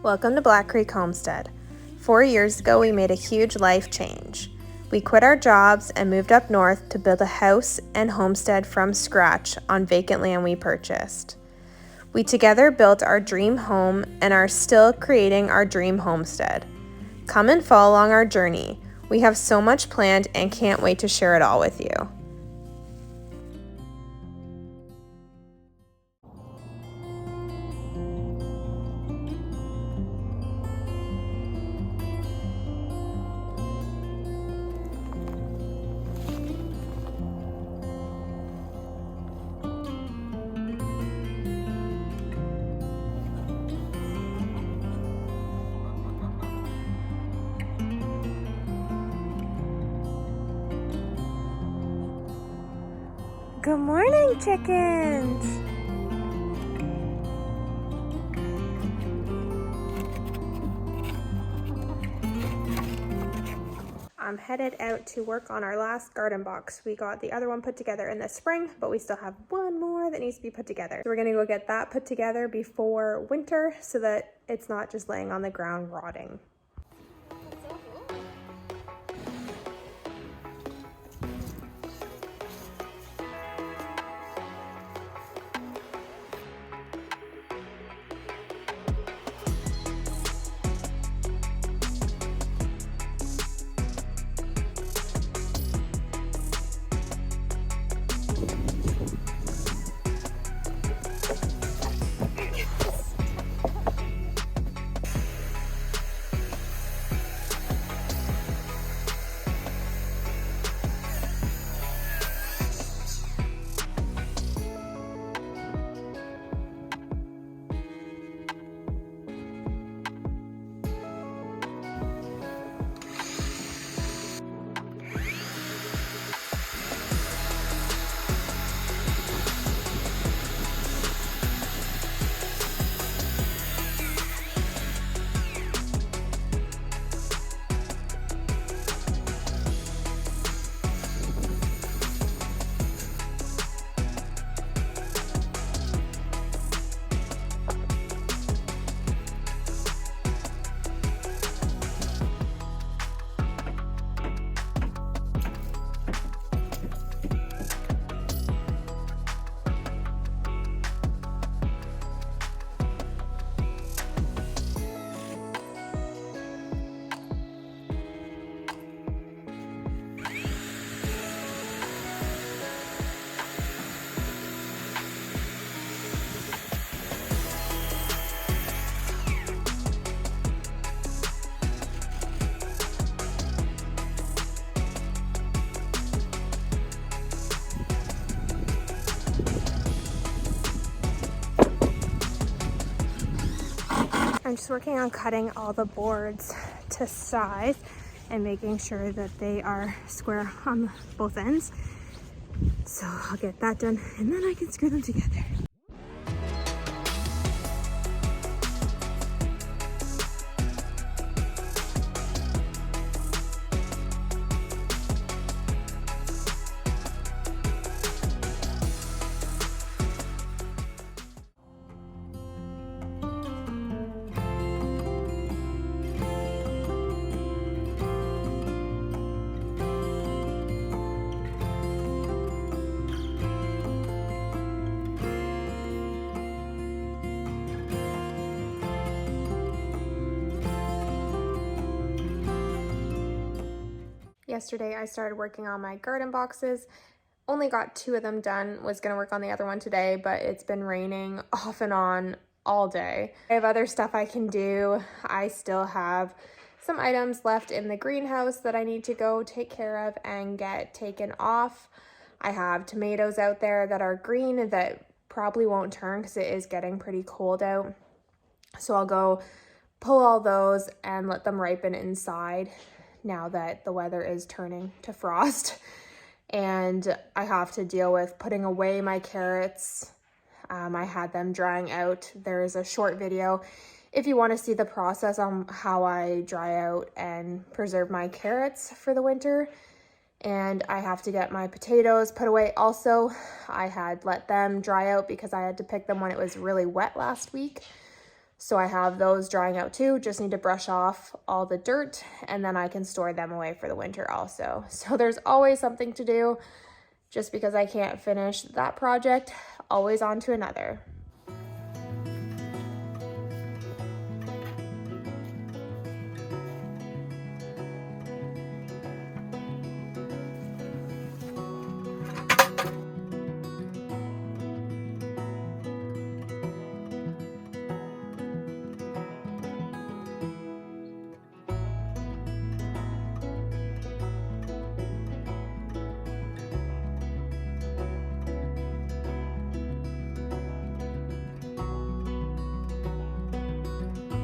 Welcome to Black Creek Homestead. 4 years ago, we made a huge life change. We quit our jobs and moved up north to build a house and homestead from scratch on vacant land we purchased. We together built our dream home and are still creating our dream homestead. Come and follow along our journey. We have so much planned and can't wait to share it all with you. Good morning, chickens! I'm headed out to work on our last garden box. We got the other one put together in the spring, but we still have one more that needs to be put together. So we're gonna go get that put together before winter so that it's not just laying on the ground rotting. I'm just working on cutting all the boards to size and making sure that they are square on both ends. So I'll get that done and then I can screw them together. Yesterday I started working on my garden boxes. Only got 2 of them done, was gonna work on the other one today, but it's been raining off and on all day. I have other stuff I can do. I still have some items left in the greenhouse that I need to go take care of and get taken off. I have tomatoes out there that are green that probably won't turn because it is getting pretty cold out. So I'll go pull all those and let them ripen inside now that the weather is turning to frost. And I have to deal with putting away my carrots. I had them drying out. There is a short video if you want to see the process on how I dry out and preserve my carrots for the winter. And I have to get my potatoes put away also. I had let them dry out because I had to pick them when it was really wet last week. So I have those drying out too, just need to brush off all the dirt and then I can store them away for the winter also. So there's always something to do. Just because I can't finish that project, always on to another.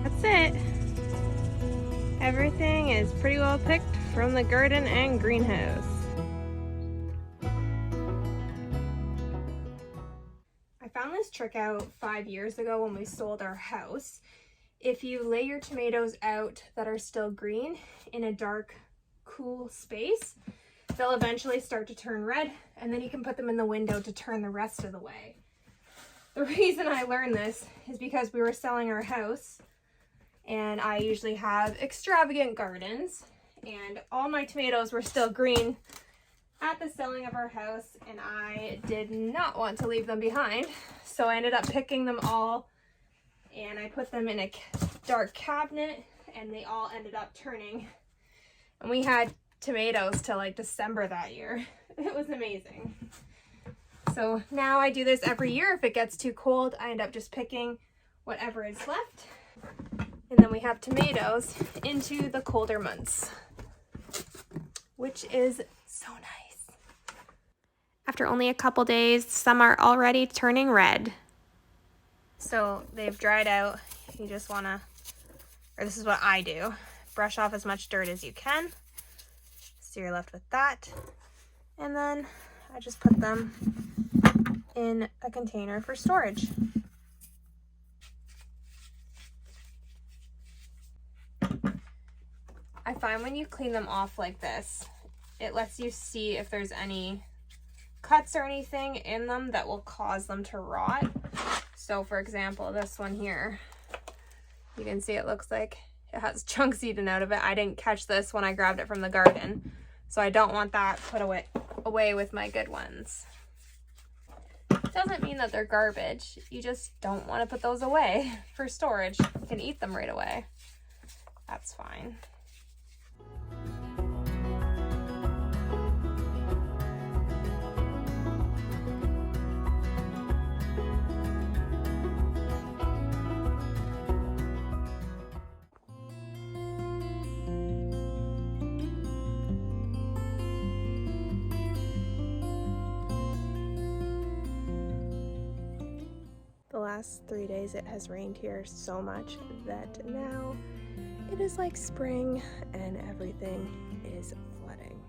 That's it. Everything is pretty well picked from the garden and greenhouse. I found this trick out 5 years ago when we sold our house. If you lay your tomatoes out that are still green in a dark, cool space, they'll eventually start to turn red, and then you can put them in the window to turn the rest of the way. The reason I learned this is because we were selling our house, and I usually have extravagant gardens, and all my tomatoes were still green at the selling of our house, and I did not want to leave them behind. So I ended up picking them all, and I put them in a dark cabinet, and they all ended up turning. And we had tomatoes till like December that year. It was amazing. So now I do this every year. If it gets too cold, I end up just picking whatever is left. And then we have tomatoes into the colder months, which is so nice. After only a couple days, some are already turning red. So they've dried out. You just wanna, or this is what I do, brush off as much dirt as you can. So you're left with that. And then I just put them in a container for storage. I find when you clean them off like this, it lets you see if there's any cuts or anything in them that will cause them to rot. So for example, this one here, you can see it looks like it has chunks eaten out of it. I didn't catch this when I grabbed it from the garden, so I don't want that put away with my good ones. It doesn't mean that they're garbage. You just don't want to put those away for storage. You can eat them right away. That's fine. The last 3 days it has rained here so much that now it is like spring and everything is flooding.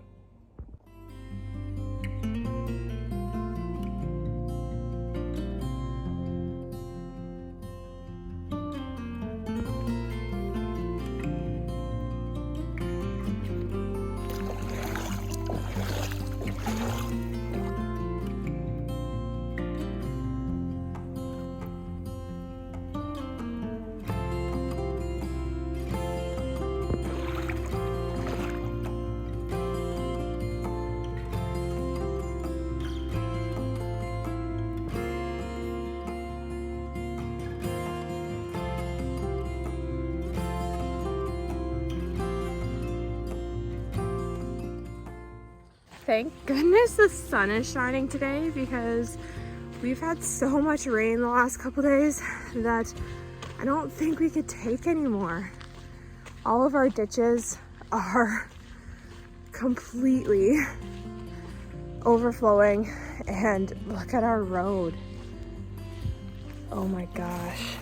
Thank goodness the sun is shining today, because we've had so much rain the last couple days that I don't think we could take anymore. All of our ditches are completely overflowing, and look at our road. Oh my gosh.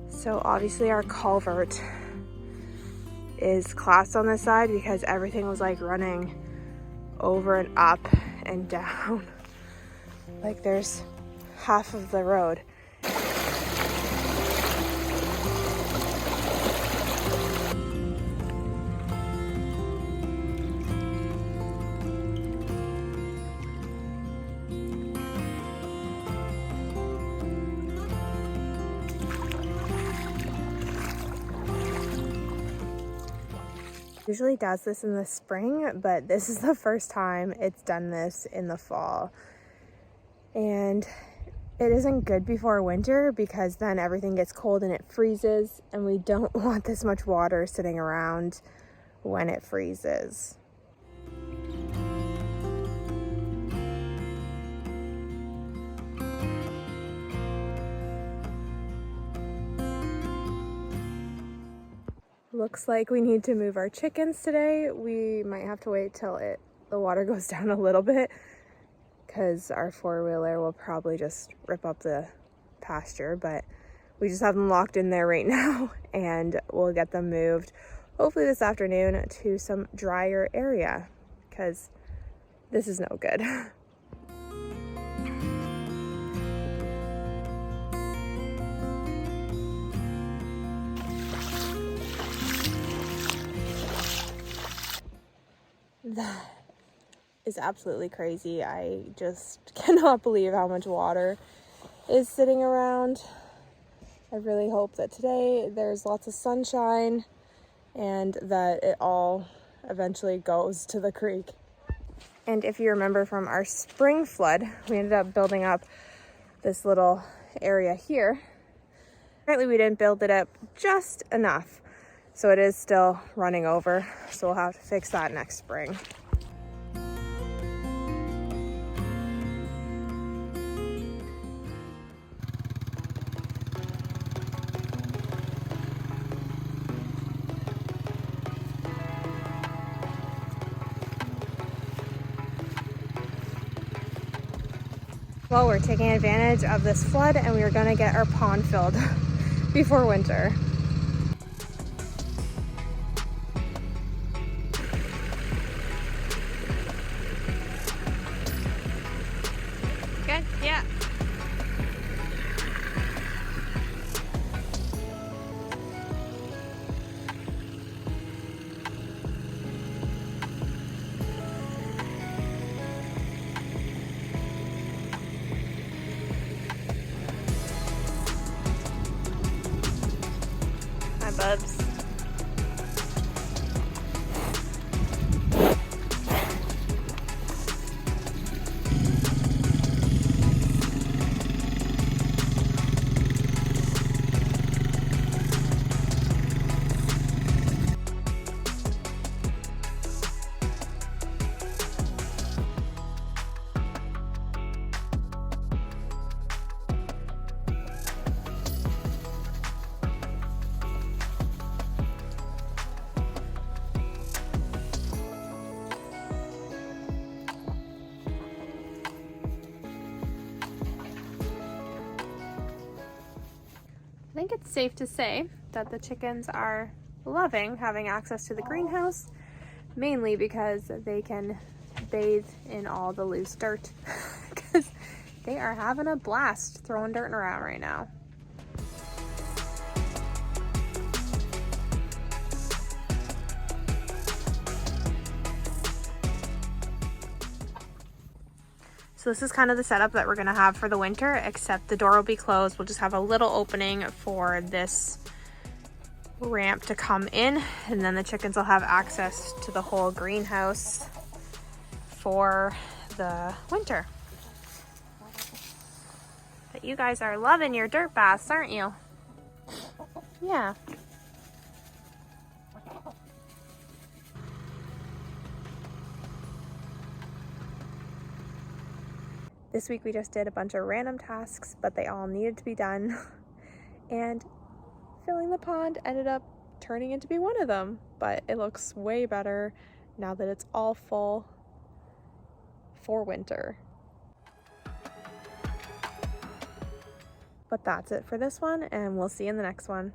So obviously our culvert is classed on this side because everything was like running over and up and down. Like there's half of the road. usually does this in the spring, but this is the first time it's done this in the fall. And it isn't good before winter because then everything gets cold and it freezes, and we don't want this much water sitting around when it freezes. Looks like we need to move our chickens today. We might have to wait till the water goes down a little bit, because our four-wheeler will probably just rip up the pasture, but we just have them locked in there right now, and we'll get them moved hopefully this afternoon to some drier area, because this is no good. That is absolutely crazy. I just cannot believe how much water is sitting around. I really hope that today there's lots of sunshine and that it all eventually goes to the creek. And if you remember from our spring flood, we ended up building up this little area here. Apparently we didn't build it up just enough, so it is still running over, so we'll have to fix that next spring. Well, we're taking advantage of this flood, and we are gonna get our pond filled before winter. Good, yeah. Hi, bubs. I think it's safe to say that the chickens are loving having access to the greenhouse, mainly because they can bathe in all the loose dirt, because they are having a blast throwing dirt around right now. So this is kind of the setup that we're gonna have for the winter, except the door will be closed. We'll just have a little opening for this ramp to come in, and then the chickens will have access to the whole greenhouse for the winter. But you guys are loving your dirt baths, aren't you? Yeah. This week we just did a bunch of random tasks, but they all needed to be done. And filling the pond ended up turning into be one of them, but it looks way better now that it's all full for winter. But that's it for this one, and we'll see you in the next one.